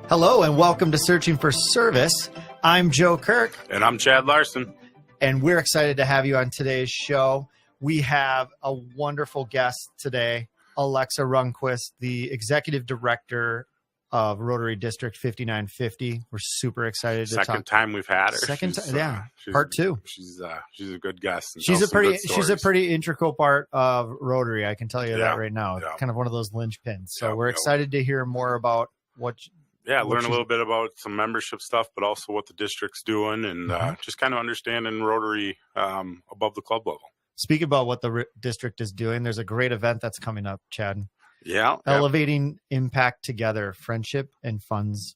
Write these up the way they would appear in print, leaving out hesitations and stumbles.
Hello and welcome to Searching for Service. I'm Joe Kirk. And I'm Chad Larson. And we're excited to have you on today's show. We have a wonderful guest today, Alexa Rundquist, the Executive Director of Rotary District 5950. We're super excited to talk. Second time we've had her. Second time, yeah. Part two. She's a good guest. She's a pretty integral part of Rotary. I can tell you that right now. Yeah. Kind of one of those linchpins. So we're excited to hear more about what. Learn a little bit about some membership stuff, but also what the district's doing, and just kind of understanding Rotary above the club level. Speaking about what the district is doing, there's a great event that's coming up, Chad. Yeah. Elevating Impact Together, Friendship and Funds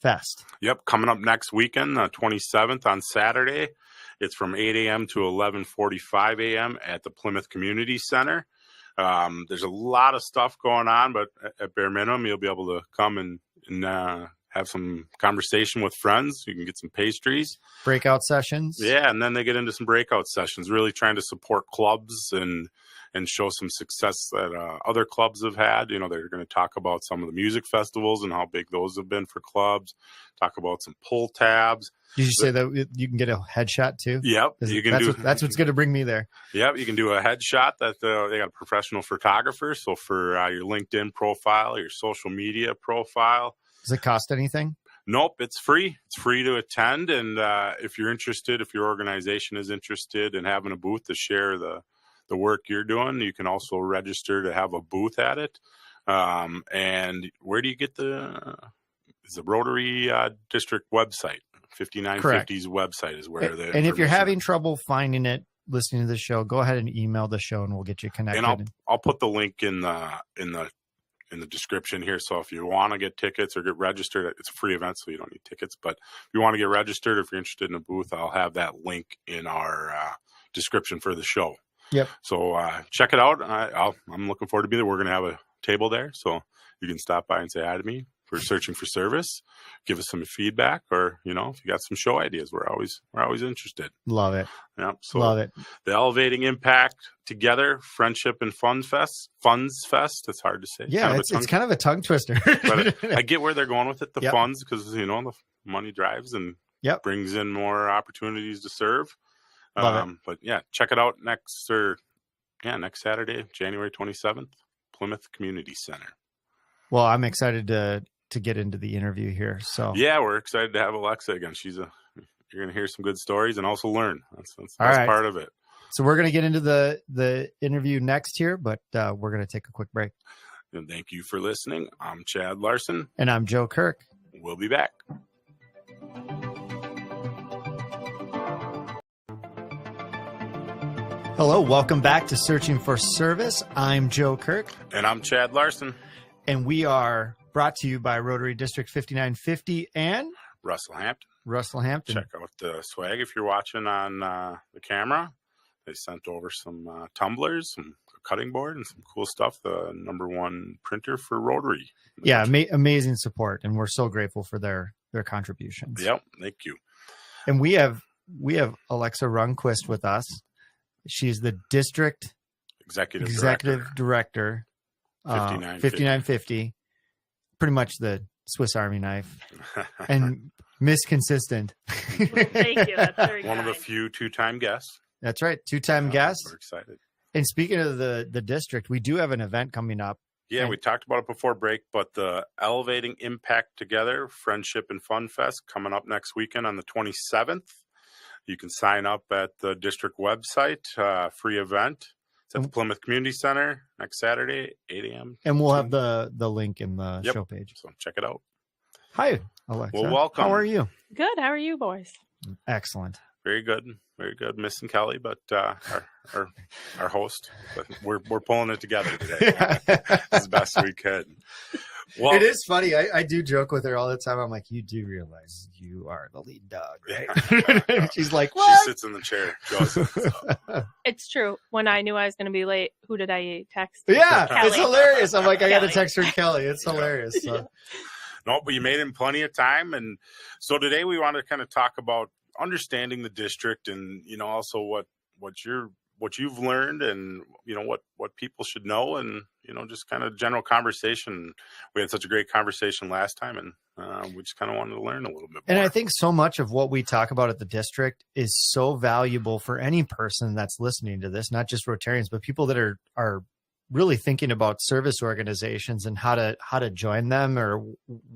Fest. Yep. Coming up next weekend, the 27th on Saturday. It's from 8 a.m. to 11:45 a.m. at the Plymouth Community Center. There's a lot of stuff going on, but at bare minimum, you'll be able to come and have some conversation with friends. You can get some pastries. Breakout sessions. Yeah, and then they get into some breakout sessions, really trying to support clubs and show some success that other clubs have had. You know, they're going to talk about some of the music festivals and how big those have been for clubs, talk about some pull tabs. Did you say that you can get a headshot too? Yep. That's what's going to bring me there. Yep. You can do a headshot. That they got a professional photographer. So for your LinkedIn profile, your social media profile. Does it cost anything? Nope. It's free. It's free to attend. And if you're interested, if your organization is interested in having a booth to share the work you're doing, you can also register to have a booth at it. And where do you get the Rotary District website? 5950's website is where the. And if you're having trouble finding it, listening to the show, go ahead and email the show, and we'll get you connected. And I'll put the link in the description here. So if you want to get tickets or get registered, it's a free event, so you don't need tickets. But if you want to get registered, if you're interested in a booth, I'll have that link in our description for the show. Yep. So check it out. I'm looking forward to be there. We're going to have a table there, so you can stop by and say hi to me. We're searching for service. Give us some feedback, or if you got some show ideas, we're always interested. Love it. Yeah. So love it. The Elevating Impact Together, Friendship and Funds Fest. It's hard to say. Yeah, it's kind of a tongue twister. But I get where they're going with it. The funds, because the money drives and brings in more opportunities to serve. Love it. But yeah, check it out next Saturday, January 27th, Plymouth Community Center. Well, I'm excited to get into the interview here. So yeah, we're excited to have Alexa again. You're going to hear some good stories and also learn. That's right. Part of it. So we're going to get into the interview next here, but we're going to take a quick break. And thank you for listening. I'm Chad Larson. And I'm Joe Kirk. We'll be back. Hello, welcome back to Searching for Service. I'm Joe Kirk. And I'm Chad Larson. And we are brought to you by Rotary District 5950 and Russell Hampton. Check out the swag if you're watching on the camera. They sent over some tumblers, some cutting board, and some cool stuff. The #1 printer for Rotary. Yeah, amazing support, and we're so grateful for their contributions. Yep, thank you. And we have Alexa Rundquist with us. She's the District Executive Director. 5950, pretty much the Swiss Army knife, and Miss Consistent. Thank you. That's very one of the few two-time guests. That's right, two-time guest. We're excited. And speaking of the district, we do have an event coming up. Yeah, we talked about it before break, but the Elevating Impact Together, Friendship and Fun Fest coming up next weekend on the 27th. You can sign up at the district website, free event. It's at the Plymouth Community Center next Saturday, 8 a.m. And we'll have the link in the show page. So check it out. Hi, Alexa. Well, welcome. How are you? Good. How are you, boys? Excellent. Very good. Very good. Missing Kelly, but our host. But we're pulling it together today as best we can. Well, it is funny. I do joke with her all the time. I'm like, you do realize you are the lead dog, right? She's like, what? She sits in the chair. It's true. When I knew I was going to be late, who did I text? Yeah, Kelly. It's hilarious. I'm like, I got to text her Kelly. It's hilarious. So. No, but you made him plenty of time. And so today we want to kind of talk about understanding the district and, also what your what you've learned and, what people should know, and, just kind of general conversation. We had such a great conversation last time, and we just kind of wanted to learn a little bit more. And I think so much of what we talk about at the district is so valuable for any person that's listening to this, not just Rotarians, but people that are really thinking about service organizations and how to join them, or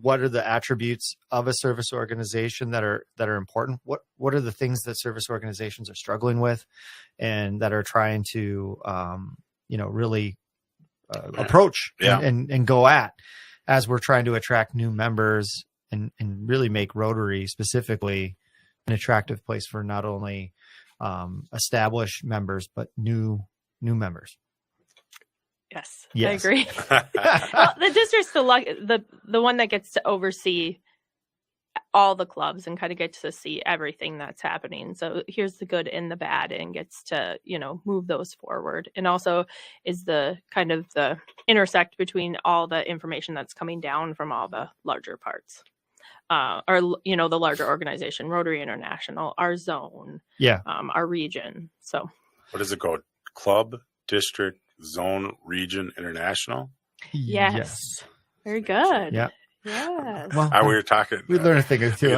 what are the attributes of a service organization that are important. What are the things that service organizations are struggling with and that are trying to, really approach and go at as we're trying to attract new members and really make Rotary specifically an attractive place for not only established members, but new members. Yes, yes. I agree. Well, the district's the one that gets to oversee all the clubs and kind of gets to see everything that's happening. So here's the good and the bad, and gets to, move those forward. And also is the kind of the intersect between all the information that's coming down from all the larger parts. The larger organization, Rotary International, our zone, our region. So what does it go? Club, district, zone, region, international? Yes. Very good. Yeah. Yes. Well, we were talking. We learned a thing or two.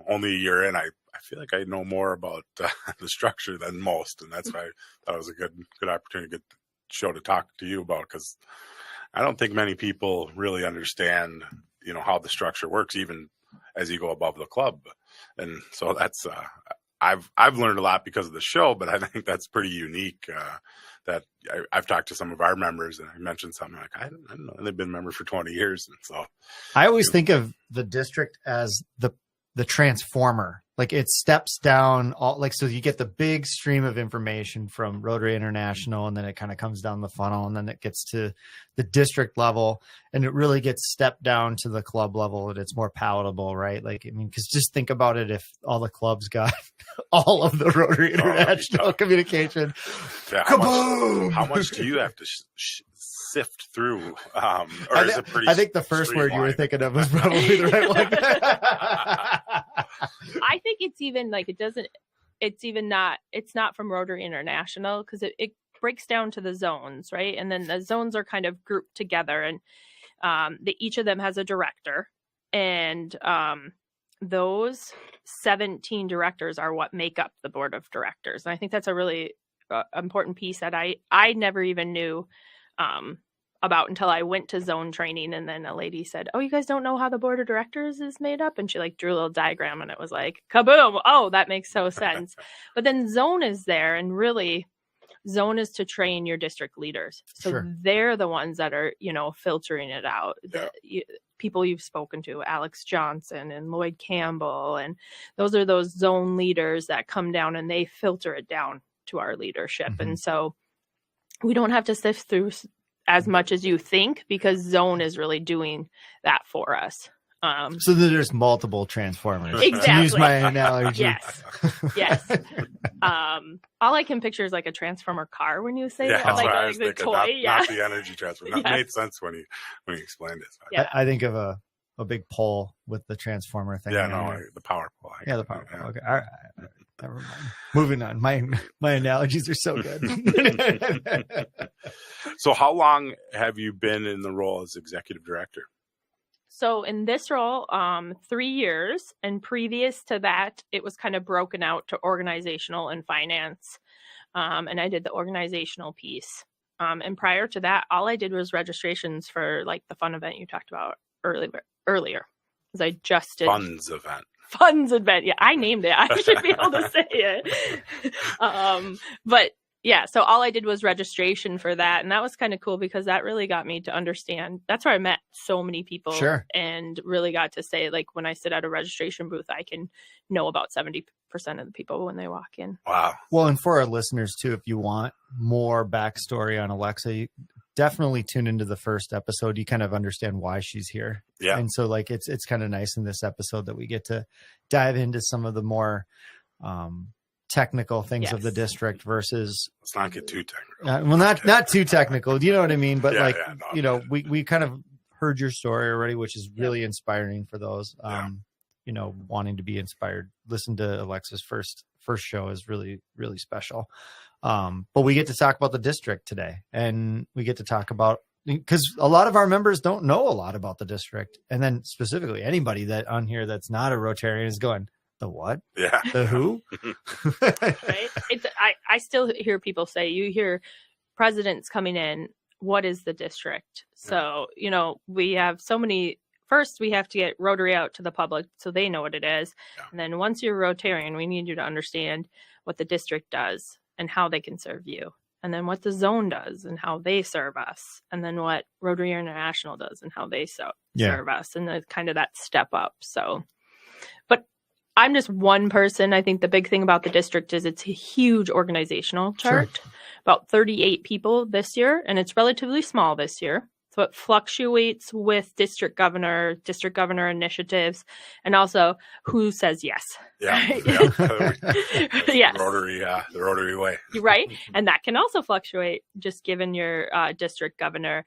Only a year in, I feel like I know more about the structure than most, and that's why I thought it was a good opportunity, good show to talk to you about, because I don't think many people really understand, how the structure works, even as you go above the club. And so that's I've learned a lot because of the show, but I think that's pretty unique. That I've talked to some of our members, and I mentioned something like, I don't know, they've been members for 20 years. And so I always think of the district as the transformer. Like it steps down so you get the big stream of information from Rotary International, and then it kind of comes down the funnel, and then it gets to the district level, and it really gets stepped down to the club level, and it's more palatable, right? Because just think about it, if all the clubs got all of the Rotary International communication, how much do you have to sift through? I think the first word you were thinking of was probably the right one. I think it's even it's not from Rotary International, because it breaks down to the zones, right? And then the zones are kind of grouped together, and each of them has a director, and those 17 directors are what make up the board of directors. And I think that's a really important piece that I never even knew about until I went to zone training. And then a lady said, "Oh, you guys don't know how the board of directors is made up?" And she drew a little diagram, and it was like, kaboom. Oh, that makes so sense. But then zone is there, and really zone is to train your district leaders. So Sure. They're the ones that are, filtering it out. People you've spoken to, Alex Johnson and Lloyd Campbell. And those are those zone leaders that come down and they filter it down to our leadership. Mm-hmm. And so we don't have to sift through as much as you think, because zone is really doing that for us. So there's multiple transformers. Exactly. To use my analogy. Yes. All I can picture is like a transformer car when you say that, that's like what I was the thinking, toy. not the energy transformer. That Yes. made sense when you explained it. So. Yeah. I think of a big pole with the transformer thing. The power pole. The power pole. Okay. All right. Never mind. Moving on. My analogies are so good. So how long have you been in the role as executive director? So in this role, 3 years, and previous to that, it was kind of broken out to organizational and finance. And I did the organizational piece. And prior to that, all I did was registrations for like the fun event you talked about earlier. Because I just did Funds event. Yeah, I named it. I should be able to say it. But yeah, so all I did was registration for that. And that was kind of cool, because that really got me to understand. That's where I met so many people. Sure. And really got to say, like, when I sit at a registration booth, I can know about 70% of the people when they walk in. Wow. Well, and for our listeners too, if you want more backstory on Alexa, you definitely tune into the first episode. You kind of understand why she's here. Yeah. And so like, it's kind of nice in this episode that we get to dive into some of the more, technical things of the district versus, let's not get too technical. Not too technical. Do you know what I mean? But we kind of heard your story already, which is really inspiring for those, wanting to be inspired. Listen to Alexa's first first show is really, really special. But we get to talk about the district today, and we get to talk about, because a lot of our members don't know a lot about the district. And then specifically anybody that on here that's not a Rotarian is going, the what? Yeah. The who? Right. I still hear people say, you hear presidents coming in, what is the district? So, we have so many. First, we have to get Rotary out to the public so they know what it is. Yeah. And then once you're a Rotarian, we need you to understand what the district does and how they can serve you. And then what the zone does and how they serve us. And then what Rotary International does and how they serve us. And kind of that step up. So, but I'm just one person. I think the big thing about the district is it's a huge organizational chart, about 38 people this year. And it's relatively small this year. So it fluctuates with district governor initiatives, and also who says yes. Yeah. Yes. The Rotary way. Right. And that can also fluctuate just given your district governor.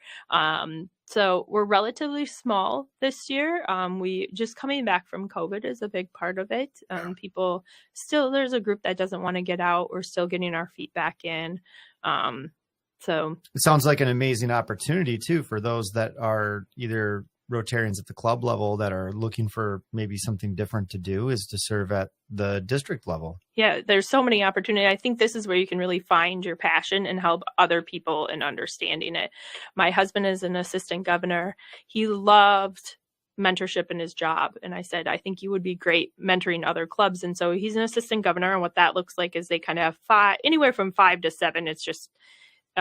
So we're relatively small this year. We just coming back from COVID is a big part of it. People still, there's a group that doesn't want to get out. We're still getting our feet back in. So it sounds like an amazing opportunity too for those that are either Rotarians at the club level that are looking for maybe something different to do, is to serve at the district level. Yeah, there's so many opportunities. I think this is where you can really find your passion and help other people in understanding it. My husband is an assistant governor. He loved mentorship in his job. And I said, I think you would be great mentoring other clubs. And so he's an assistant governor. And what that looks like is they kind of have anywhere from 5 to 7. It's just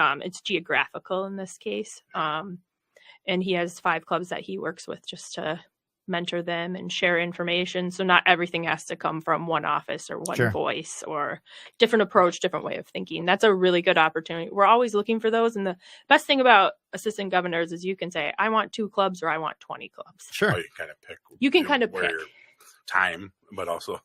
it's geographical in this case. And he has 5 clubs that he works with just to mentor them and share information. So not everything has to come from one office or one voice, or different approach, different way of thinking. That's a really good opportunity. We're always looking for those. And the best thing about assistant governors is you can say, I want 2 clubs or I want 20 clubs. Sure. Well, you kind of pick. You can kind of pick. Time, but also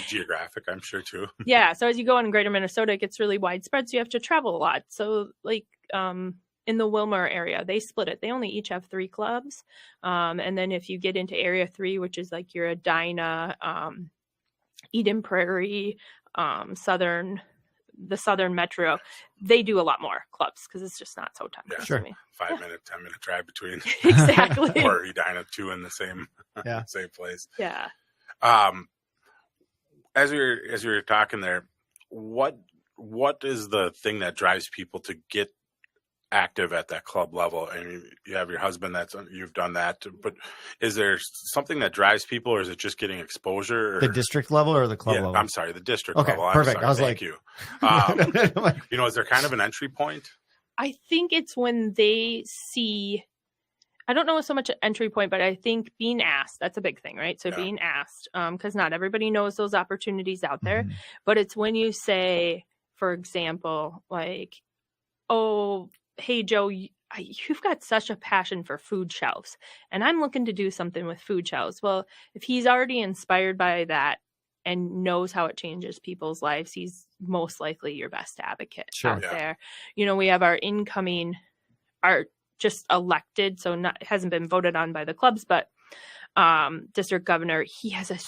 geographic, I'm sure too. Yeah. So as you go in greater Minnesota, it gets really widespread. So you have to travel a lot. So like in the Wilmer area, they split it. They only each have 3 clubs. And then if you get into area 3, which is like your Edina, Eden Prairie, the Southern Metro, they do a lot more clubs because it's just not so time consuming. 5-minute, 10-minute drive between. Exactly. Or Edina, 2 in the same same place. Yeah. As we were talking there, what is the thing that drives people to get active at that club level? I mean, you have your husband, you've done that, but is there something that drives people, or is it just getting exposure? The district level or the club level? I'm sorry, the district level. Okay, perfect. I was Thank you. Is there kind of an entry point? I think it's when they see, I don't know so much an entry point, but I think being asked, that's a big thing, right? So being asked, because not everybody knows those opportunities out there, but it's when you say, for example, like, oh, hey, Joe, you've got such a passion for food shelves, and I'm looking to do something with food shelves. Well, if he's already inspired by that and knows how it changes people's lives, he's most likely your best advocate out there. We have our just elected, so it hasn't been voted on by the clubs, but district governor, he has a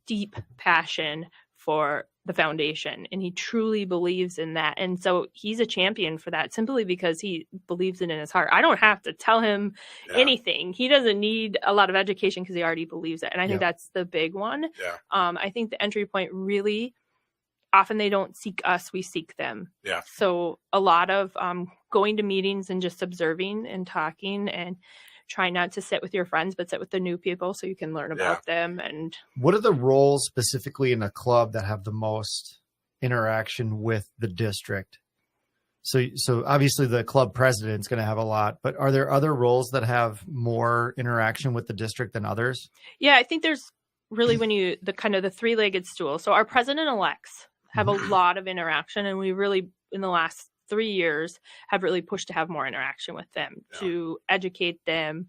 deep passion for the foundation, and he truly believes in that. And so he's a champion for that simply because he believes it in his heart. I don't have to tell him anything. He doesn't need a lot of education because he already believes it. And I think that's the big one. Yeah. I think the entry point, really often they don't seek us, we seek them. Yeah. So a lot of going to meetings and just observing and talking, and try not to sit with your friends, but sit with the new people so you can learn about them. And what are the roles specifically in a club that have the most interaction with the district? So obviously the club president's going to have a lot, but are there other roles that have more interaction with the district than others? Yeah, I think there's really the kind of the 3-legged stool. So our president-elects have a lot of interaction, and we really, in the last 3 years, have really pushed to have more interaction with them, to educate them.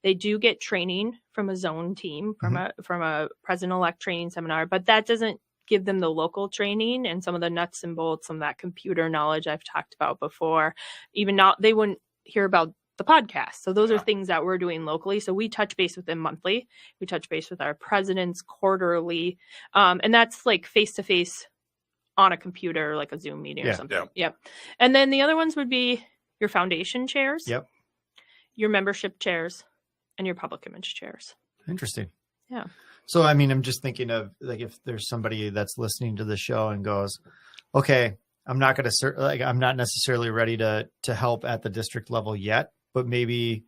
They do get training from a zone team, from a president-elect training seminar, but that doesn't give them the local training and some of the nuts and bolts, some of that computer knowledge I've talked about before. Even now, they wouldn't hear about the podcast. So those are things that we're doing locally. So we touch base with them monthly. We touch base with our presidents quarterly. And that's like face-to-face on a computer, like a Zoom meeting or something. Yep. And then the other ones would be your foundation chairs, your membership chairs, and your public image chairs. Interesting. Yeah. So, I mean, I'm just thinking of like, if there's somebody that's listening to the show and goes, okay, I'm not going to I'm not necessarily ready to help at the district level yet, but maybe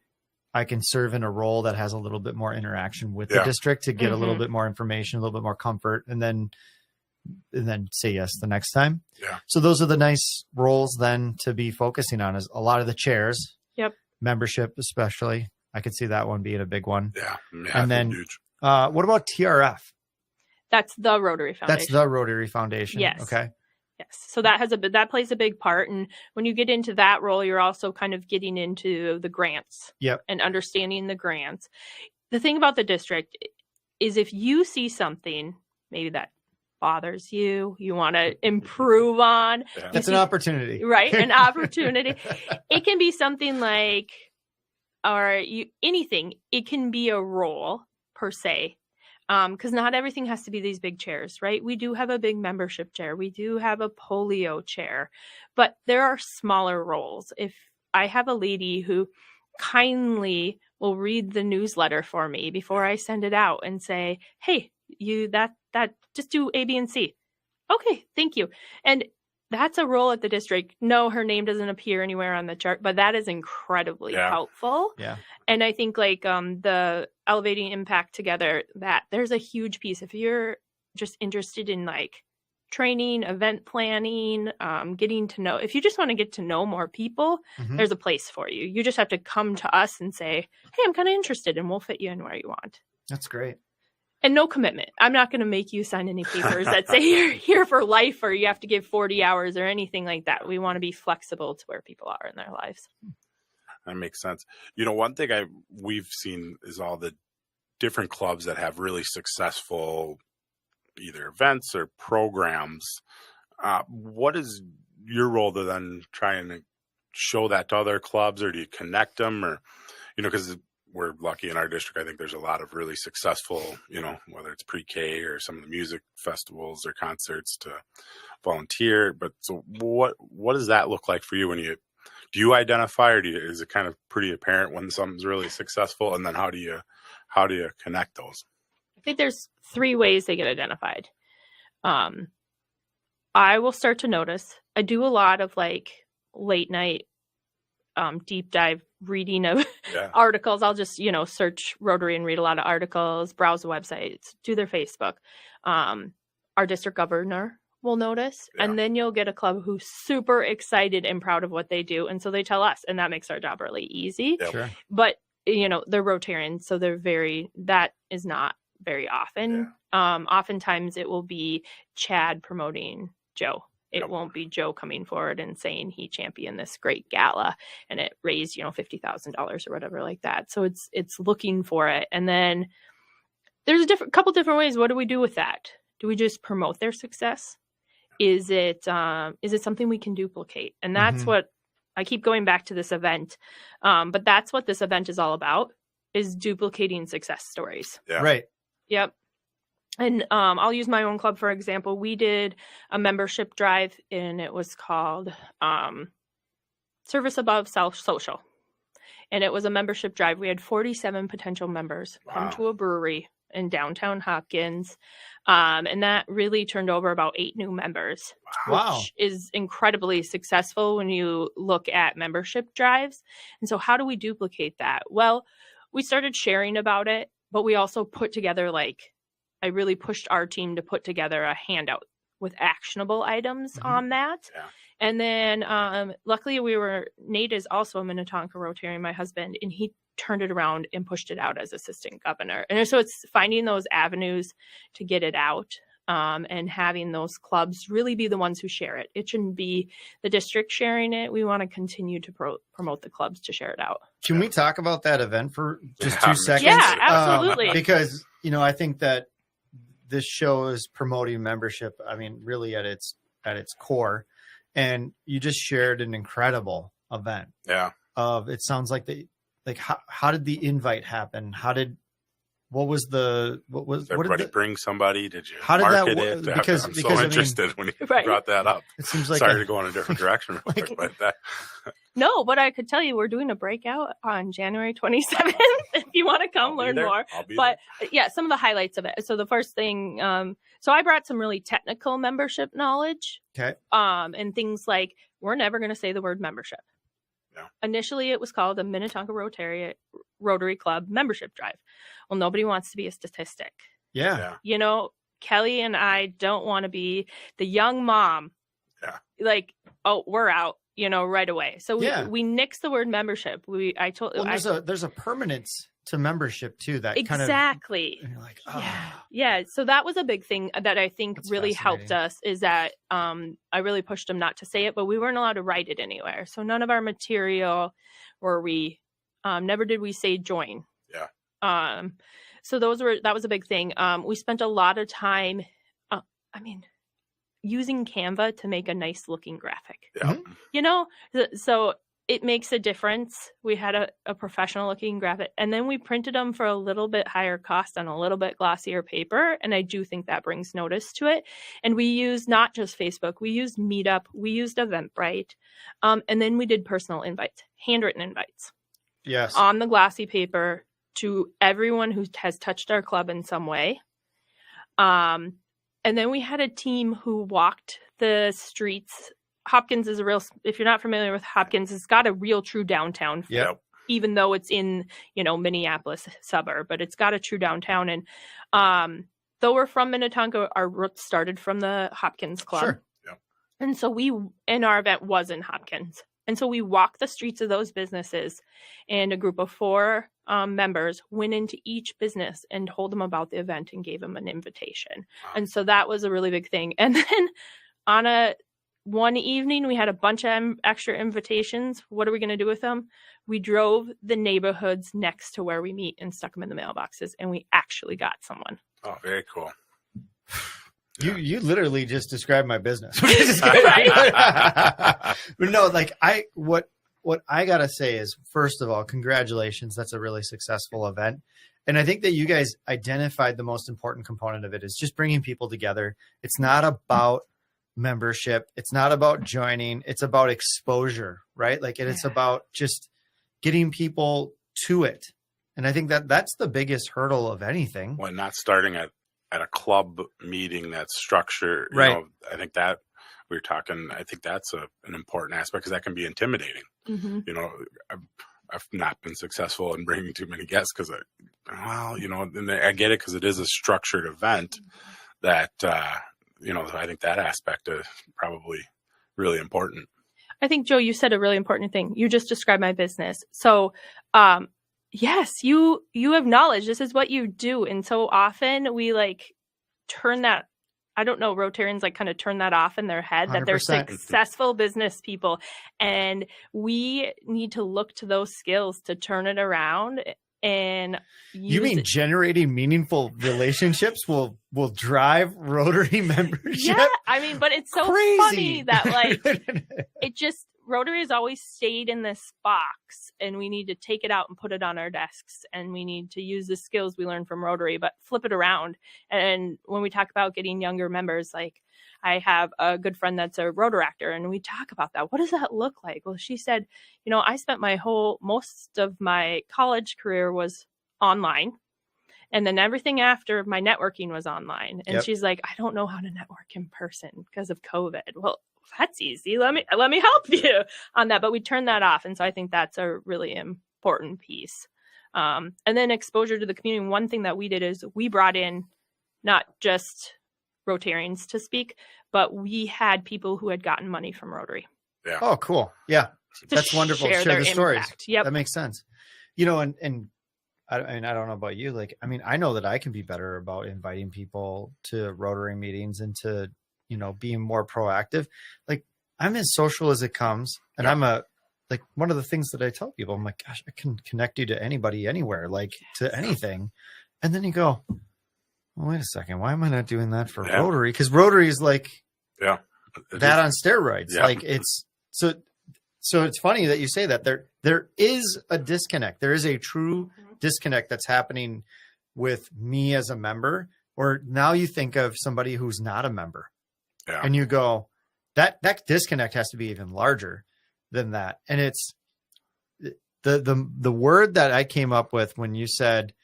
I can serve in a role that has a little bit more interaction with the district to get a little bit more information, a little bit more comfort, and then say yes the next time. Yeah. So those are the nice roles then to be focusing on, is a lot of the chairs. Yep. Membership, especially. I could see that one being a big one. Yeah. And then what about TRF? That's the Rotary Foundation. That's the Rotary Foundation. Yes. Okay. Yes. So that plays a big part. And when you get into that role, you're also kind of getting into the grants. Yep. And understanding the grants. The thing about the district is, if you see something maybe that bothers you, you want to improve on. Yeah. That's an opportunity. Right. An opportunity. It can be something like, anything. It can be a role per se. Because not everything has to be these big chairs, right? We do have a big membership chair. We do have a polio chair, but there are smaller roles. If I have a lady who kindly will read the newsletter for me before I send it out and say, hey, that just do A, B, and C. Okay, thank you. And that's a role at the district. No, her name doesn't appear anywhere on the chart, but that is incredibly helpful. Yeah. And I think like the elevating impact together, that there's a huge piece. If you're just interested in like training, event planning, getting to know, if you just want to get to know more people, there's a place for you. You just have to come to us and say, hey, I'm kind of interested, and we'll fit you in where you want. That's great. And no commitment. I'm not going to make you sign any papers that say you're here for life or you have to give 40 hours or anything like that. We want to be flexible to where people are in their lives. That makes sense. You know, one thing we've seen is all the different clubs that have really successful either events or programs. What is your role to then try and show that to other clubs, or do you connect them, or, because we're lucky in our district. I think there's a lot of really successful, whether it's pre-K or some of the music festivals or concerts to volunteer. But so what does that look like for you do you identify, or is it kind of pretty apparent when something's really successful? And then how do you connect those? I think there's 3 ways they get identified. I will start to notice. I do a lot of like late night deep dive reading of articles. I'll just, search Rotary and read a lot of articles, browse the websites, do their Facebook. Our district governor will notice. Yeah. And then you'll get a club who's super excited and proud of what they do. And so they tell us, and that makes our job really easy. Yep. Sure. But, they're Rotarians, so that is not very often. Yeah. Oftentimes it will be Chad promoting Joe. It won't be Joe coming forward and saying he championed this great gala and it raised, $50,000 or whatever like that. So it's looking for it. And then there's a couple different ways. What do we do with that? Do we just promote their success? Is it something we can duplicate? And that's what I keep going back to this event. But that's what this event is all about, is duplicating success stories. Yeah. Right. Yep. And I'll use my own club, for example. We did a membership drive, and it was called Service Above Self Social. And it was a membership drive. We had 47 potential members come to a brewery in downtown Hopkins. And that really turned over about 8 new members, which is incredibly successful when you look at membership drives. And so how do we duplicate that? Well, we started sharing about it, but we also put together I really pushed our team to put together a handout with actionable items on that. Yeah. And then luckily Nate is also a Minnetonka Rotarian, my husband, and he turned it around and pushed it out as assistant governor. And so it's finding those avenues to get it out and having those clubs really be the ones who share it. It shouldn't be the district sharing it. We want to continue to promote the clubs to share it out. Can we talk about that event for just 2 seconds? Yeah, absolutely. Because, I think that this show is promoting membership. I mean, really at its core. And you just shared an incredible event. Yeah. of, it sounds like how did the invite happen? What was everybody bring somebody? Did you how did market that it? because I'm so interested when you brought that up. It seems like sorry to go in a different direction real quick, but that No, but I could tell you we're doing a breakout on January 27th if you want to come learn more. But yeah, some of the highlights of it. So the first thing, so I brought some really technical membership knowledge. Okay. And things like, we're never going to say the word membership. No. Initially, it was called the Minnetonka Rotary Club membership drive. Well, nobody wants to be a statistic. Yeah. You know, Kelly and I don't want to be the young mom. Yeah. Like, oh, we're out, you know, right away. So we nixed the word membership. There's a permanence to membership too. That exactly. Kind of, you're like, oh. Yeah. So that was a big thing that I think really helped us, is that I really pushed them not to say it, but we weren't allowed to write it anywhere. So none of our material never did we say join. Yeah. So that was a big thing. We spent a lot of time, using Canva to make a nice looking graphic. Yeah. You know, so it makes a difference. We had a professional looking graphic, and then we printed them for a little bit higher cost on a little bit glossier paper. And I do think that brings notice to it. And we used not just Facebook, we used Meetup, we used Eventbrite. And then we did personal invites, handwritten invites. Yes. On the glossy paper to everyone who has touched our club in some way. And then we had a team who walked the streets. Hopkins is if you're not familiar with Hopkins, it's got a real true downtown. Yeah. Even though it's in, Minneapolis suburb, but it's got a true downtown. And though we're from Minnetonka, our roots started from the Hopkins Club. Sure. Yeah. And so our event was in Hopkins. And so we walked the streets of those businesses, and a group of 4 members went into each business and told them about the event and gave them an invitation. Wow. And so that was a really big thing. And then on one evening, we had a bunch of extra invitations. What are we going to do with them? We drove the neighborhoods next to where we meet and stuck them in the mailboxes, and we actually got someone. Oh, very cool. You literally just described my business. But no, what I gotta say is, first of all, congratulations. That's a really successful event. And I think that you guys identified the most important component of it is just bringing people together. It's not about membership. It's not about joining. It's about exposure, right? It's about just getting people to it. And I think that that's the biggest hurdle of anything. Well, not starting at a club meeting that's structured, right? I think that I think that's an important aspect, because that can be intimidating. Mm-hmm. I've not been successful in bringing too many guests because and I get it, because it is a structured event that, I think that aspect is probably really important. I think, Joe, you said a really important thing. You just described my business. So, yes, you have knowledge. This is what you do. And so often we turn that, I don't know, Rotarians kind of turn that off in their head 100%. That they're successful business people. And we need to look to those skills to turn it around. And you mean generating meaningful relationships will drive Rotary membership? Yeah, but it's so crazy. Funny that Rotary has always stayed in this box, and we need to take it out and put it on our desks, and we need to use the skills we learned from Rotary, but flip it around. And when we talk about getting younger members, I have a good friend that's a Rotaractor, and we talk about that. What does that look like? Well, she said, I spent most of my college career was online. And then everything after my networking was online. And She's like, I don't know how to network in person because of COVID. Well, that's easy. Let me help you on that. But we turned that off. And so I think that's a really important piece. And then exposure to the community. One thing that we did is we brought in not just Rotarians to speak, but we had people who had gotten money from Rotary. Yeah. Oh, cool. Yeah. That's wonderful. Share the stories. Yep. That makes sense. And I don't know about you. I know that I can be better about inviting people to Rotary meetings and to, being more proactive. I'm as social as it comes. And I'm one of the things that I tell people, I'm like, gosh, I can connect you to anybody, anywhere, to anything. And then you go, well, wait a second. Why am I not doing that for Rotary? Because Rotary is that on steroids. Yeah. so it's funny that you say that. There is a disconnect. There is a true disconnect that's happening with me as a member, or now you think of somebody who's not a member, and you go, that disconnect has to be even larger than that. And it's the word that I came up with when you said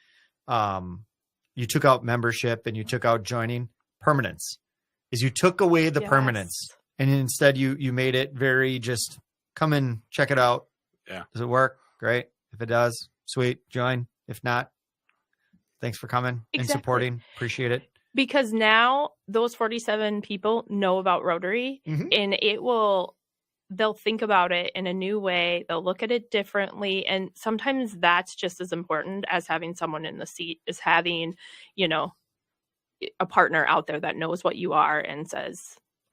you took out membership and you took out joining, permanence, is you took away the permanence, and instead you made it very just come and check it out. Yeah. Does it work? Great. If it does, sweet, join. If not, thanks for coming and supporting. Appreciate it. Because now those 47 people know about Rotary, and they'll think about it in a new way. They'll look at it differently. And sometimes that's just as important as having someone in the seat, is having, a partner out there that knows what you are and says.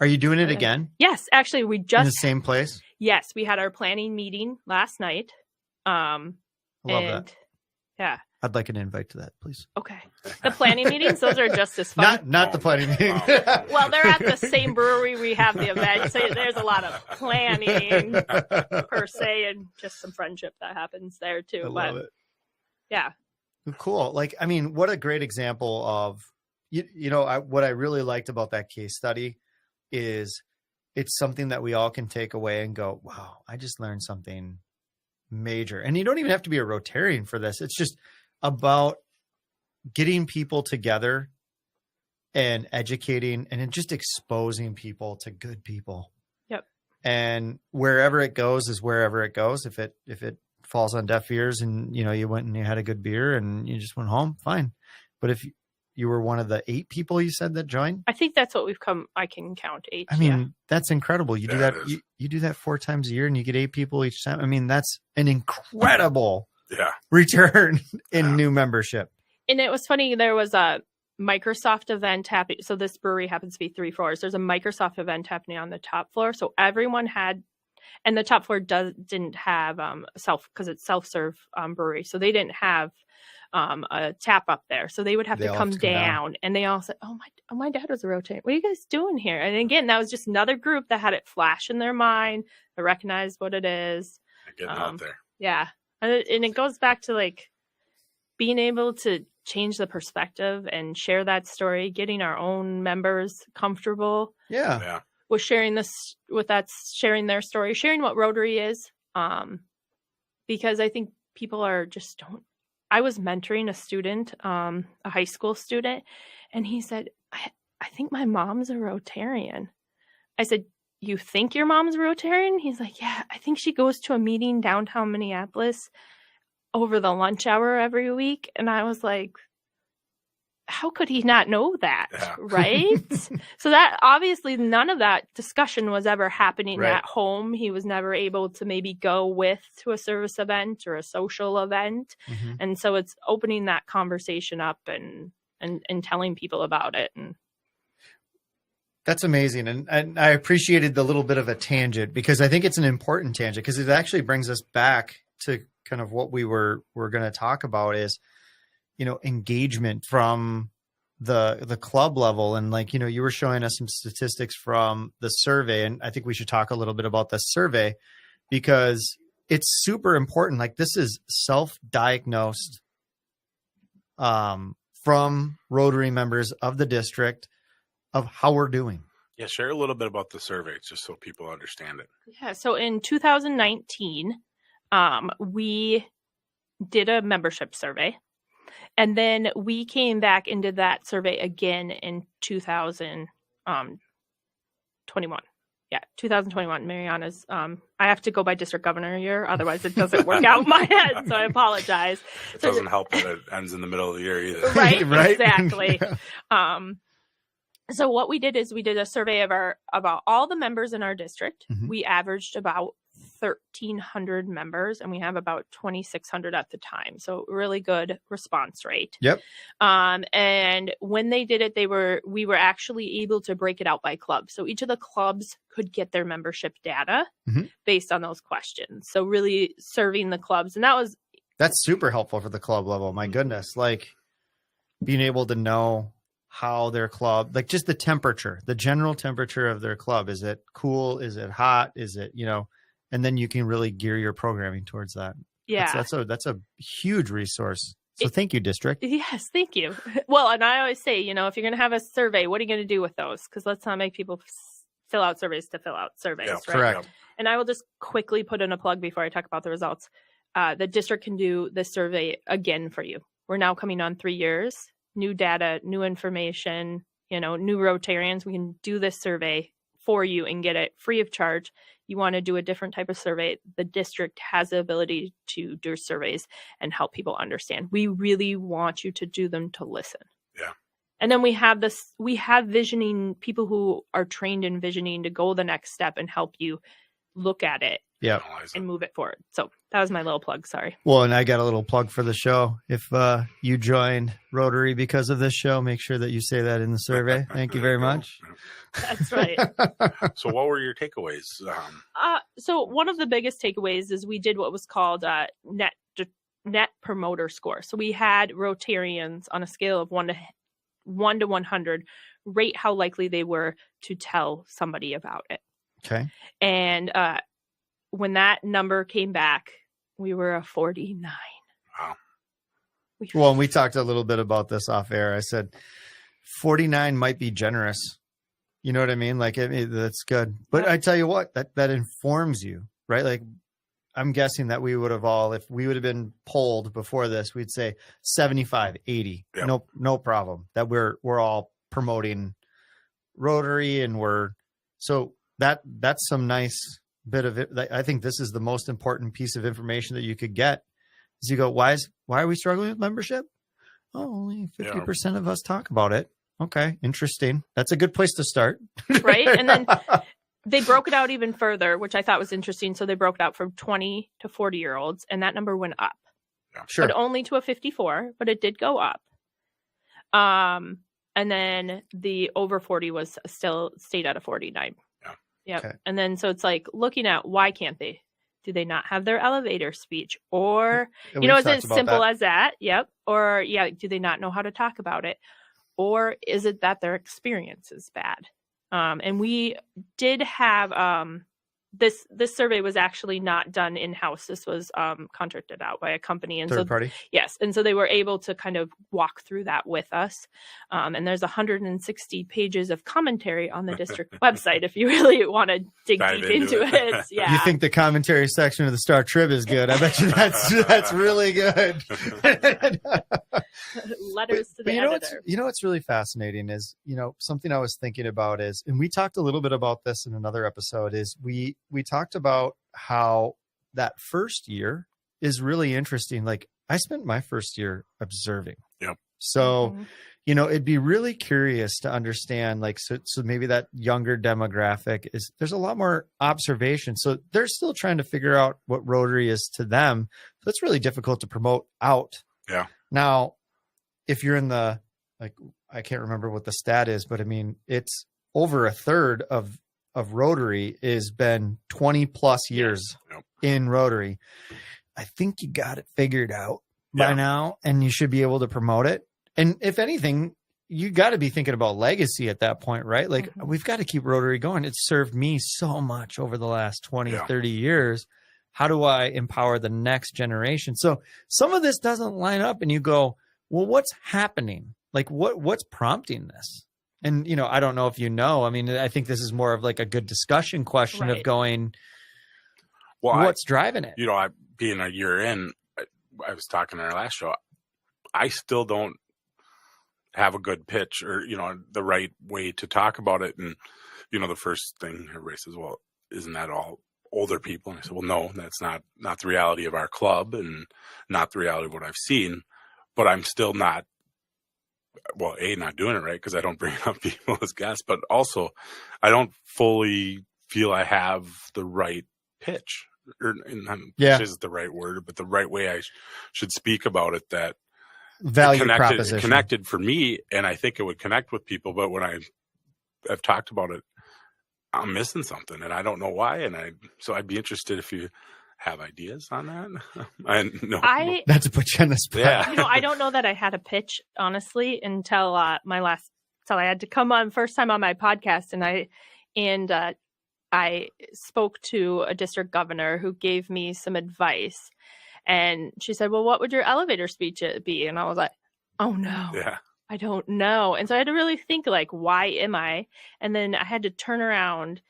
Are you doing it again? Yes. Actually, we just. In the same place? Yes. We had our planning meeting last night. Love that. Yeah. I'd like an invite to that, please. Okay. The planning meetings, those are just as fun. Not the planning meeting. Well, they're at the same brewery we have the event, so there's a lot of planning per se, and just some friendship that happens there too. I love it. Yeah. Cool. Like, I mean, what a great example of, what I really liked about that case study is it's something that we all can take away and go, wow, I just learned something major. And you don't even have to be a Rotarian for this. It's just about getting people together and educating and just exposing people to good people. Yep. And wherever it goes is wherever it goes. If it falls on deaf ears and, you went and you had a good beer and you just went home, fine. But if you were one of the 8 people you said that joined, I think that's what we've come. I can count 8. I mean, that's incredible. You do that. You do that 4 times a year and you get 8 people each time. I mean, that's an incredible return in new membership. And it was funny. There was a Microsoft event happening. So this brewery happens to be 3 floors. There's a Microsoft event happening on the top floor. So everyone had, and the top floor didn't have because it's self-serve brewery. So they didn't have a tap up there. So they would have to come down. And they all said, oh my dad was a Rotarian. What are you guys doing here? And again, that was just another group that had it flash in their mind. They recognized what it is. Getting out there. Yeah. And it goes back to like being able to change the perspective and share that story, getting our own members comfortable. Yeah. With sharing sharing their story, sharing what Rotary is. Because I think people are just I was mentoring a student, a high school student, and he said, I think my mom's a Rotarian. I said, you think your mom's a Rotarian? He's like, yeah, I think she goes to a meeting downtown Minneapolis over the lunch hour every week. And I was like, how could he not know that? Yeah. Right? So that obviously none of that discussion was ever happening at home. He was never able to maybe go to a service event or a social event. Mm-hmm. And so it's opening that conversation up and telling people about it. And that's amazing. And I appreciated the little bit of a tangent because I think it's an important tangent because it actually brings us back to kind of what we're going to talk about is, engagement from the club level. And like, you were showing us some statistics from the survey. And I think we should talk a little bit about the survey because it's super important. Like this is self-diagnosed from Rotary members of the district of how we're doing. Yeah. Share a little bit about the survey just so people understand it. Yeah. So in 2019, we did a membership survey. And then we came back and did that survey again in 2021. Yeah, 2021. Mariana's, I have to go by district governor year. Otherwise, it doesn't work out in my head. So I apologize. It doesn't help that it ends in the middle of the year either. Right, exactly. Yeah. So what we did is we did a survey of about all the members in our district. Mm-hmm. We averaged about 1,300 members, and we have about 2,600 at the time. So really good response rate. Yep. And when they did it, we were actually able to break it out by club. So each of the clubs could get their membership data based on those questions. So really serving the clubs, and that's super helpful for the club level. My goodness, like being able to know how their club, like just the general temperature of their club. Is it cool? Is it hot? Is it, and then you can really gear your programming towards that. Yeah. That's a huge resource. So thank you, district. Yes, thank you. Well, and I always say, if you're going to have a survey, what are you going to do with those? Because let's not make people fill out surveys to fill out surveys, right? Correct. And I will just quickly put in a plug before I talk about the results. The district can do this survey again for you. We're now coming on 3 years, new data, new information, new Rotarians. We can do this survey for you and get it free of charge. You want to do a different type of survey, the district has the ability to do surveys and help people understand. We really want you to do them to listen. Yeah. And then we have visioning, people who are trained in visioning to go the next step and help you look at it and move it forward. So that was my little plug. Sorry. Well, and I got a little plug for the show. If you joined Rotary because of this show, make sure that you say that in the survey. Thank you very much. That's right. So what were your takeaways? So one of the biggest takeaways is we did what was called net promoter score. So we had Rotarians on a scale of 1 to 100 rate how likely they were to tell somebody about it. Okay. And when that number came back, we were a 49. Wow. Well, and we talked a little bit about this off air. I said 49 might be generous. You know what I mean? Like, that's good. But I tell you what, that informs you, right? Like, I'm guessing that we would have if we would have been polled before this, we'd say 75, 80. Yep. No problem. That we're all promoting Rotary, and that's some nice bit of it. I think this is the most important piece of information that you could get. Is you go, why are we struggling with membership? Oh, only 50% of us talk about it. Okay, interesting. That's a good place to start. Right. And then they broke it out even further, which I thought was interesting. So they broke it out from 20 to 40-year-olds, and that number went up. Yeah. Sure. But only to a 54, but it did go up. And then the over 40 was still stayed at a 49. Yeah. Okay. And then so it's like looking at why can't they? Do they not have their elevator speech? Or, is it simple as that? Yep. Or, do they not know how to talk about it? Or is it that their experience is bad? And we did have this survey was actually not done in-house. This was contracted out by a company. And third party? Yes. And so they were able to kind of walk through that with us. And there's 160 pages of commentary on the district website if you really want to dig deep into it. Yeah. You think the commentary section of the Star Trib is good? I bet you that's really good. Letters to the editor. What's really fascinating is, something I was thinking about is, and we talked a little bit about this in another episode, is we talked about how that first year is really interesting. Like, I spent my first year observing. Yep. So, it'd be really curious to understand, like, so maybe that younger demographic there's a lot more observation. So they're still trying to figure out what Rotary is to them. So it's really difficult to promote out. Yeah. Now, if you're in I can't remember what the stat is, but I mean, it's over a third of Rotary has been 20 plus years in Rotary. I think you got it figured out by now, and you should be able to promote it. And if anything, you got to be thinking about legacy at that point, right? Like, we've got to keep Rotary going. It's served me so much over the last 20, 30 years. How do I empower the next generation? So some of this doesn't line up, and you go, well, what's happening? Like, what's prompting this? And, I don't know if I mean, I think this is more of like a good discussion question of going, what's driving it? Being a year in, I was talking in our last show, I still don't have a good pitch or, the right way to talk about it. And, the first thing everybody says, well, isn't that all older people? And I said, well, no, that's not the reality of our club and not the reality of what I've seen, but I'm still not doing it right because I don't bring up people as guests, but also I don't fully feel I have the right pitch. Pitch isn't the right word, but the right way I should speak about it that value proposition connected for me, and I think it would connect with people. But when I've talked about it, I'm missing something, and I don't know why. So I'd be interested if you have ideas on that. That's a put you on the spot. Yeah. I don't know that I had a pitch, honestly, until I had to come on first time on my podcast, and I I spoke to a district governor who gave me some advice. And she said, well, what would your elevator speech be? And I was like, oh, no. Yeah. I don't know. And so I had to really think, like, why am I? And then I had to turn around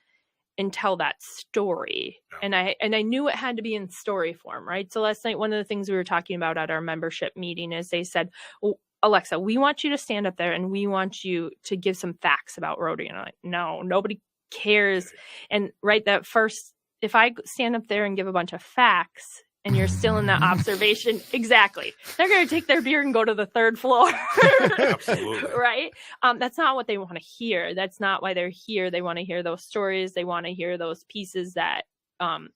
and tell that story. Yeah. And I knew it had to be in story form, right? So last night, one of the things we were talking about at our membership meeting is they said, well, Alexa, we want you to stand up there and we want you to give some facts about Rotary. And I'm like, no, nobody cares. And right, that first, if I stand up there and give a bunch of facts, and you're still in that observation, exactly, they're going to take their beer and go to the third floor. Absolutely. Right? That's not what they want to hear. That's not why they're here. They want to hear those stories. They want to hear those pieces that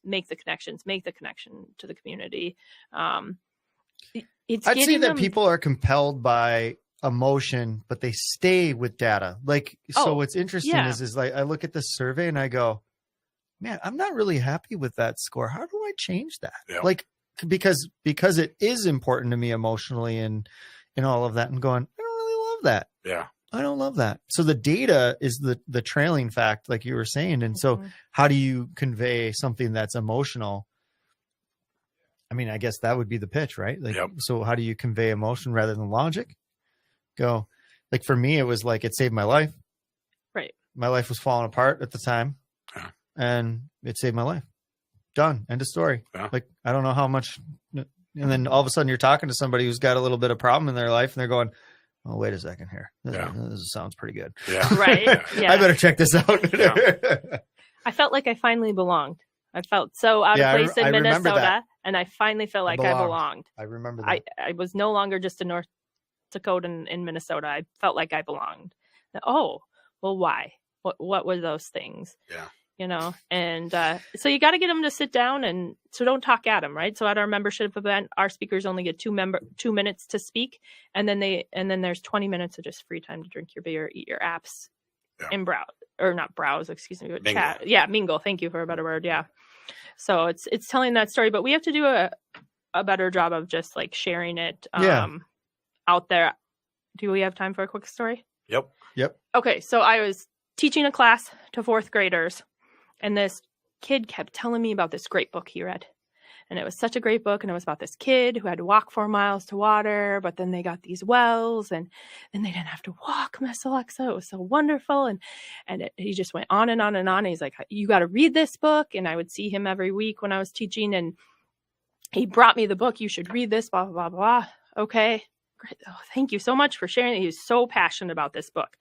make the connection to the community. I'd say that people are compelled by emotion, but they stay with data. Like, so what's interesting is like, I look at this survey and I go, man, I'm not really happy with that score. How do I change that? Yeah. Like, because it is important to me emotionally and all of that, and going, I don't really love that. Yeah. I don't love that. So the data is the trailing fact, like you were saying. And so how do you convey something that's emotional? I mean, I guess that would be the pitch, right? Like, so how do you convey emotion rather than logic? Go, like, for me, it was like, it saved my life. Right. My life was falling apart at the time. Yeah. And it saved my life. Done. End of story. Yeah. Like, I don't know how much. And then all of a sudden you're talking to somebody who's got a little bit of problem in their life and they're going, oh, wait a second here. This sounds pretty good. Yeah. Right. Yeah. I better check this out. Yeah. I felt like I finally belonged. I felt so out of place in Minnesota. And I finally felt like I belonged. I remember that. I was no longer just a North Dakotan in Minnesota. I felt like I belonged. Oh, well, why? What were those things? Yeah. You know, and so you got to get them to sit down, and so don't talk at them, right? So at our membership event, our speakers only get 2 minutes to speak, and then there's 20 minutes of just free time to drink your beer, eat your apps, and browse, excuse me, but mingle. Chat. Yeah, mingle. Thank you for a better word. Yeah. So it's telling that story, but we have to do a better job of just like sharing it out there. Do we have time for a quick story? Yep. Okay, so I was teaching a class to fourth graders. And this kid kept telling me about this great book he read. And it was such a great book. And it was about this kid who had to walk 4 miles to water, but then they got these wells and then they didn't have to walk, Miss Alexa. It was so wonderful. And he just went on and on and on. And he's like, you got to read this book. And I would see him every week when I was teaching. And he brought me the book. You should read this, blah, blah, blah, blah. Okay, great. Oh, thank you so much for sharing it. He was so passionate about this book.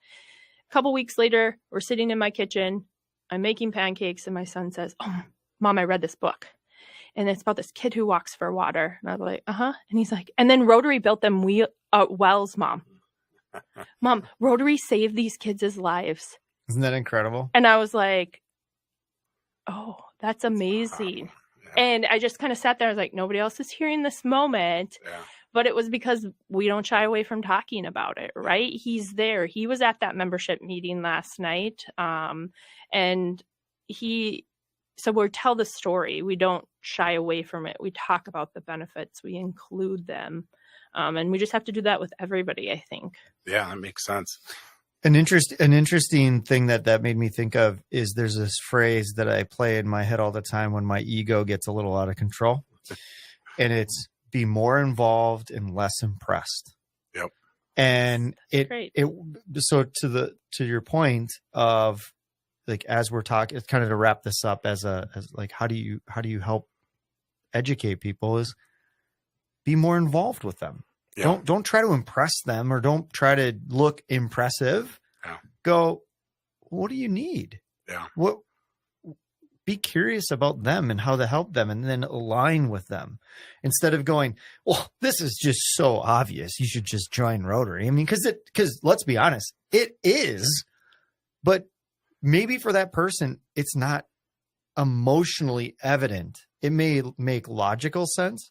A couple weeks later, we're sitting in my kitchen. I'm making pancakes, and my son says, oh, Mom, I read this book. And it's about this kid who walks for water. And I was like, uh-huh. And he's like, and then Rotary built them wells, Mom. Mom, Rotary saved these kids' lives. Isn't that incredible? And I was like, oh, that's amazing. Yeah. And I just kind of sat there. I was like, nobody else is hearing this moment. Yeah. But it was because we don't shy away from talking about it, right? He's there. He was at that membership meeting last night. And so we tell the story. We don't shy away from it. We talk about the benefits. We include them. And we just have to do that with everybody, I think. Yeah, that makes sense. An interesting thing that made me think of is there's this phrase that I play in my head all the time when my ego gets a little out of control. And it's, be more involved and less impressed. Yep. And so to your point of like, as we're talking, it's kind of to wrap this up as like, how do you help educate people is be more involved with them. Yeah. Don't try to impress them or don't try to look impressive. Yeah. Go, what do you need? Yeah. Be curious about them and how to help them and then align with them instead of going, well, this is just so obvious. You should just join Rotary. I mean, because let's be honest, it is, but maybe for that person, it's not emotionally evident. It may make logical sense,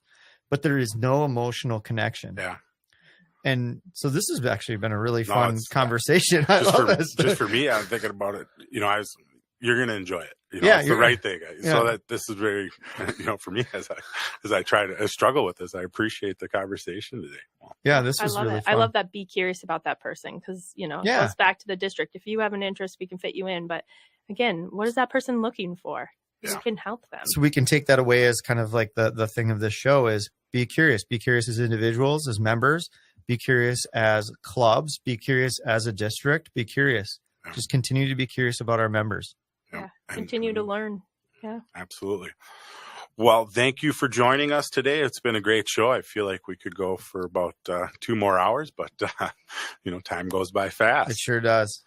but there is no emotional connection. Yeah. And so this has actually been a really fun conversation. I love this. Just for me, I'm thinking about it. You're going to enjoy it. It's the right thing. Yeah. So that this is very, for me as I try to struggle with this, I appreciate the conversation today. Yeah, this was really fun. I love that. Be curious about that person because, it goes back to the district. If you have an interest, we can fit you in. But again, what is that person looking for? Yeah. You can help them. So we can take that away as kind of like the thing of this show is be curious as individuals, as members, be curious as clubs, be curious as a district, be curious. Yeah. Just continue to be curious about our members. Yeah. Continue to learn. Yeah. Absolutely. Well, thank you for joining us today. It's been a great show. I feel like we could go for about 2 more hours, but time goes by fast. It sure does.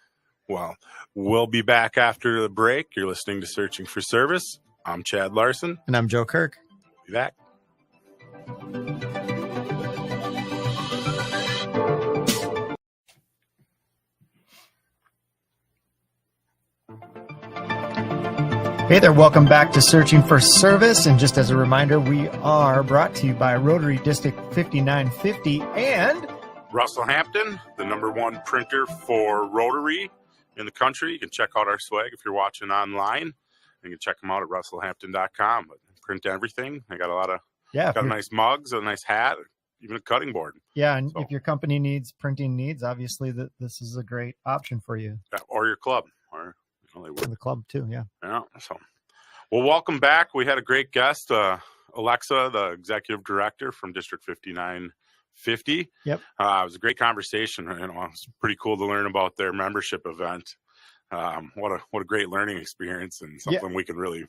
Well, we'll be back after the break. You're listening to Searching for Service. I'm Chad Larson. And I'm Joe Kirk. Be back. Hey there, welcome back to Searching for Service. And just as a reminder, we are brought to you by Rotary District 5950 and Russell Hampton, the #1 printer for Rotary in the country. You can check out our swag if you're watching online. You can check them out at russellhampton.com. But print everything. I got a lot of nice mugs, a nice hat, even a cutting board. Yeah, and if your company needs printing needs, obviously this is a great option for you. Yeah, or your club, or they work. The club too, yeah. Yeah. So, well, welcome back. We had a great guest, Alexa, the executive director from District 5950. Yep. It was a great conversation. It was pretty cool to learn about their membership event. What a great learning experience, and something we can really.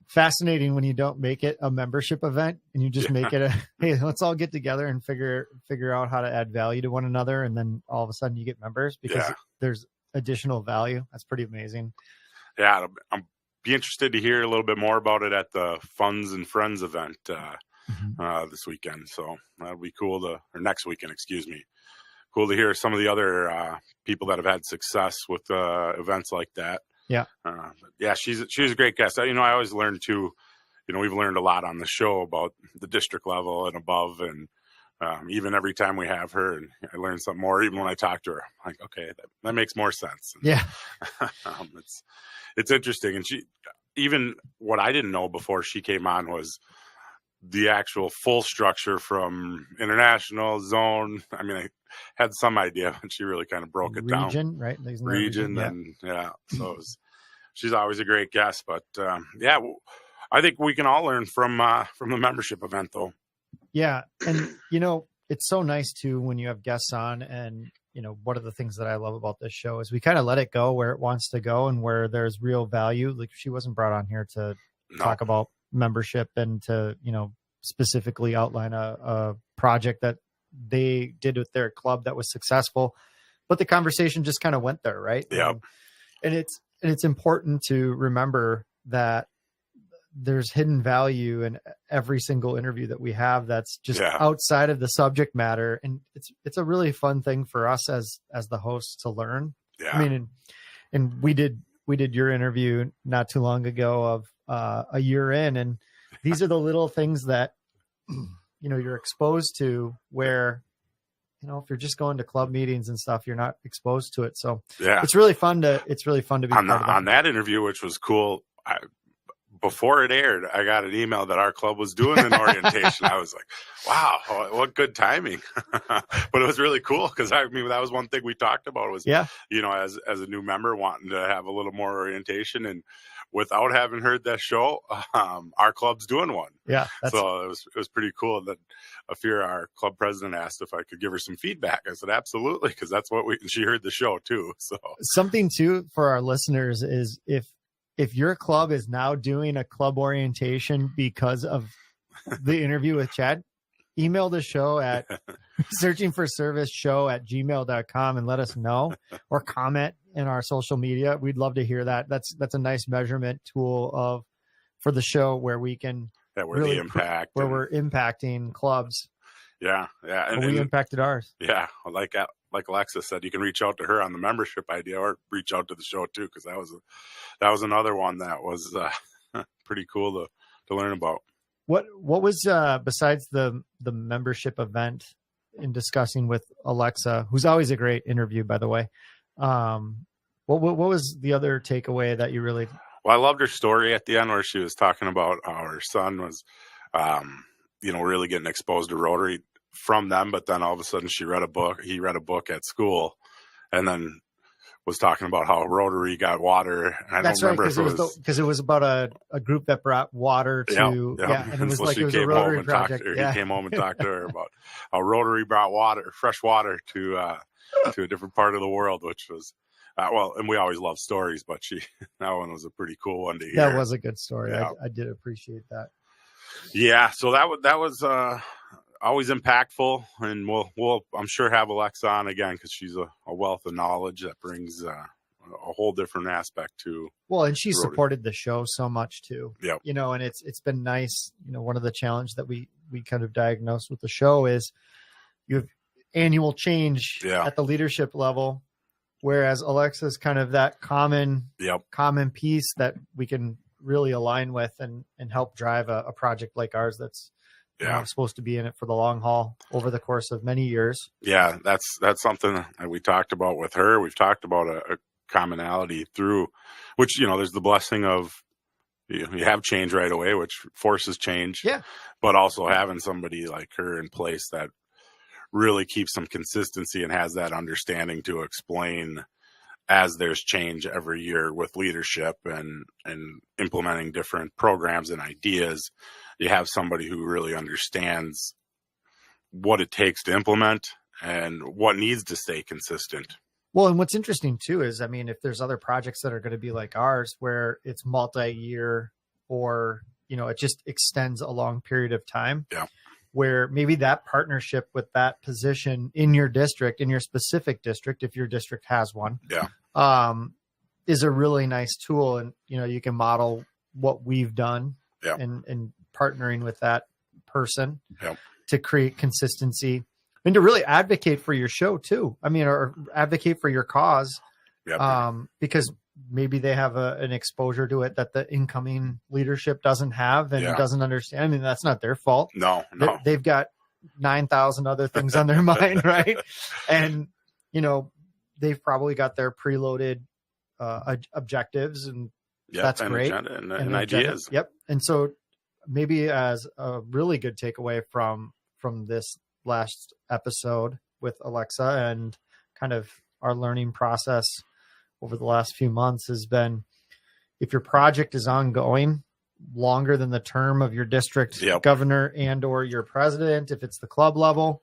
Fascinating when you don't make it a membership event and you just make it hey, let's all get together and figure out how to add value to one another, and then all of a sudden you get members because there's additional value. That's pretty amazing. Yeah, I'm be interested to hear a little bit more about it at the Funds and Friends event this weekend. So that'll be cool or next weekend, excuse me. Cool to hear some of the other people that have had success with events like that. Yeah. She's a great guest. I always learn too, we've learned a lot on the show about the district level and above. And even every time we have her, and I learn something more, even when I talk to her, I'm like, okay, that makes more sense. And, yeah. It's interesting. And even what I didn't know before she came on was the actual full structure from international zone. I mean, I had some idea, but she really kind of broke it down. Region, right? Region, and so she's always a great guest. But I think we can all learn from the membership event, though. Yeah, and it's so nice too when you have guests on, and one of the things that I love about this show is we kind of let it go where it wants to go and where there's real value. Like she wasn't brought on here to talk about membership and to specifically outline a project that they did with their club that was successful, but the conversation just kind of went there, right? Yeah. And it's important to remember that there's hidden value in every single interview that we have that's just outside of the subject matter, and it's a really fun thing for us as the hosts to learn. I mean, and we did your interview not too long ago of a year in, and these are the little things that you're exposed to where if you're just going to club meetings and stuff, you're not exposed to it. So it's really fun to be on that interview, which was cool. Before it aired, I got an email that our club was doing an orientation. I was like, wow, what good timing. But it was really cool because that was one thing we talked about was, as a new member wanting to have a little more orientation, and without having heard that show, our club's doing one. Yeah. So it was pretty cool that our club president asked if I could give her some feedback. I said, absolutely. Because that's what she heard the show too. So something too for our listeners is if your club is now doing a club orientation because of the interview with Chad, email the show at searchingforserviceshow@gmail.com and let us know, or comment in our social media. We'd love to hear that. That's a nice measurement tool for the show where we can really impact we're impacting clubs. Yeah. And we impacted ours. Yeah. Like Alexa said, you can reach out to her on the membership idea, or reach out to the show too, because that was another one that was pretty cool to learn about. What was besides the membership event, in discussing with Alexa, who's always a great interview, by the way. What was the other takeaway that you really? Well, I loved her story at the end where she was talking about how her son was, really getting exposed to Rotary from them, but then all of a sudden he read a book at school, and then was talking about how Rotary got water. And I That's don't right, remember because it was about a group that brought water to and it was so like she it was a came home Rotary and project. He came home and talked to her about how Rotary brought water, fresh water to a different part of the world, which was and we always love stories, but that one was a pretty cool one to hear. That was a good story. Yeah. I did appreciate that. Yeah, so that was always impactful, and we'll I'm sure have Alexa on again because she's a wealth of knowledge that brings a whole different aspect to. Well, and she Rotary. supported the show so much too. Yep. You know, and it's been nice. You know, one of the challenges that we kind of diagnosed with the show is you have annual change at the leadership level, whereas Alexa's kind of that common piece that we can really align with and help drive a project like ours that's supposed to be in it for the long haul over the course of many years. Yeah, that's something that we talked about with her. We've talked about a commonality through which, there's the blessing of you have change right away, which forces change. Yeah. But also having somebody like her in place that really keeps some consistency and has that understanding to explain as there's change every year with leadership and implementing different programs and ideas. You have somebody who really understands what it takes to implement and what needs to stay consistent. Well, and what's interesting too is, I mean, if there's other projects that are going to be like ours, where it's multi-year or, it just extends a long period of time, where maybe that partnership with that position in your district, in your specific district, if your district has one, is a really nice tool. And, you can model what we've done and partnering with that person to create consistency and to really advocate for your show too. I mean, or advocate for your cause, because maybe they have an exposure to it that the incoming leadership doesn't have and doesn't understand. I mean, that's not their fault. No. They've got 9,000 other things on their mind. Right. And, they've probably got their preloaded objectives and that's great. And ideas. Yep. And so maybe as a really good takeaway from this last episode with Alexa and kind of our learning process over the last few months has been, if your project is ongoing longer than the term of your district governor and or your president, if it's the club level,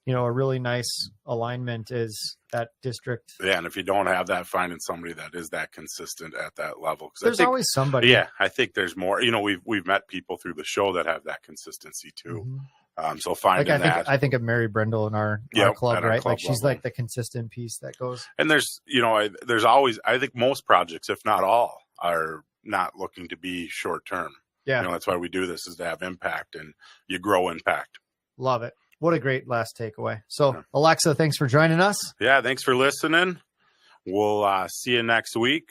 a really nice alignment is that district. Yeah. And if you don't have that, finding somebody that is that consistent at that level. There's always somebody. Yeah. I think there's more, we've met people through the show that have that consistency too. Mm-hmm. So finding I think of Mary Brindle in our club, right? Like she's like the consistent piece that goes. And there's always, I think most projects, if not all, are not looking to be short term. Yeah. That's why we do this, is to have impact, and you grow impact. Love it. What a great last takeaway. So Alexa, thanks for joining us. Yeah. Thanks for listening. We'll see you next week.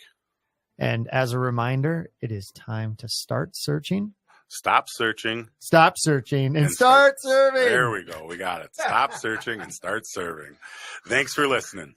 And as a reminder, it is time to start searching. Stop searching. Stop searching and start serving. There we go. We got it. Stop searching and start serving. Thanks for listening.